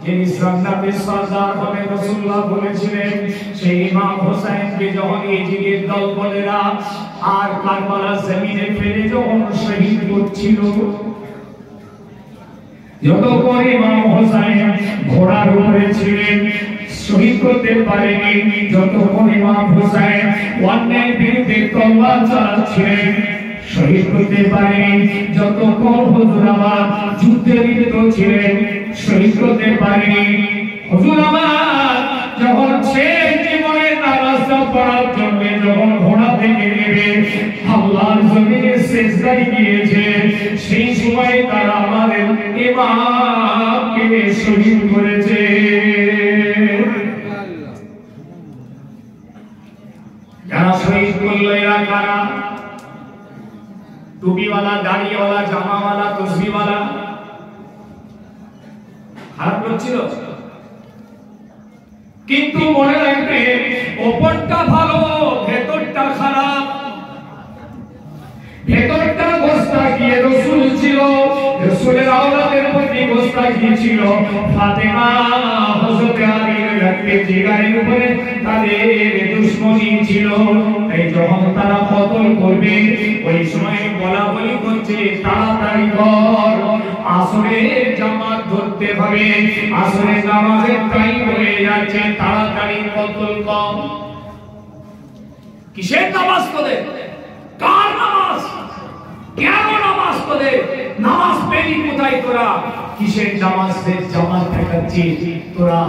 যিনি জান্নাতের সরদার হবে রাসূলুল্লাহ বলেছিলেন সেই ইমাম হোসেনকে যখন ইজিদের দলবলেরা আর কারবালার জমিনে ফেলে যখন শহীদ করছিল, যতক্ষণ ইমাম হোসেন ঘোড়ার উপরে ছিলেন শহীদ করতে পারেনি, যতক্ষণ ইমাম হোসেন অন্যের বিরুদ্ধে তলবার চালাচ্ছিলেন শহীদ করতে পারেনি, যতক্ষণ হুজুর আমার যুদ্ধে লিপ্ত ছিলেন শহীদ করতে পারেনি। হুজুর আমার যখন শেষ জীবনে নামাজটা পড়ার জন্য যখন ঘোড়া থেকে নেবে আল্লাহর জমিনে সিজদায় গিয়েছে, সেই সময় তারা আমাদের ইমামকে শহীদ করেছে। যারা শহীদ করলো এরা কারা? টুপিওয়ালা, দাড়িওয়ালা, জামাওয়ালা, তসবিওয়ালা। খারাপ করছিল, কিন্তু মনে রাখবে ওপরটা ভালো ভেতরটা খারাপ। ভেতরটা গোস্তাখী রাসূল ছিল, রাসূলের আওলাদের প্রতি গোস্তাখী ছিল। ফাতেমা হযরত আলীর রক্তে জিগারের উপরে তাদের দুশমনী ছিল। তাই যখন তারা কতল করবে ওই সময় বলা বলি করছে তাড়াতাড়ি কর, আসরের জামাত ধরতে হবে, আসরের নামাজের টাইম হয়ে যাচ্ছে, তাড়াতাড়ি কতল কর। কিসের নামাজ তোদের? কার নামাজ? কেন নামাজ তোদের? নামাজ পেলি কোথায় তোরা? কিসের নামাজের জামাত দেখাচ্ছিস তোরা?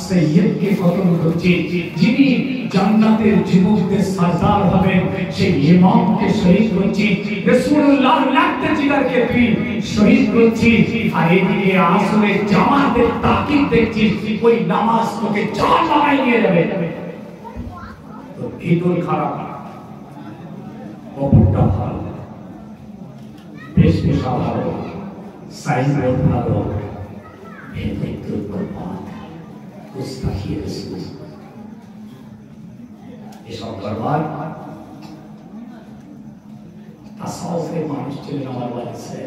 সৈয়দকে কতল করছিস, যিনি জান্নাতের যুবকদের সরদার হবেন সেই ইমামকে শহীদ করছিস। রাসূলুল্লাহ লাগতে জিগারকে তুই শহীদ করছিস, আর এদিকে আসরের জামাতের তাকিদ দেখছিস, ওই নামাজ তোকে জাহান্নামে নিয়ে যাবে। তো ভিতর খারাপ, ওপরটা ভালো, বেশ ভালো, সাইনবোর্ড ভালো, ভেতর বরবাদ, গুস্তাখী রাসূল। এসব বরবাদ তাসাউফের মানুষ ছিলেন আমার বাড়িতে।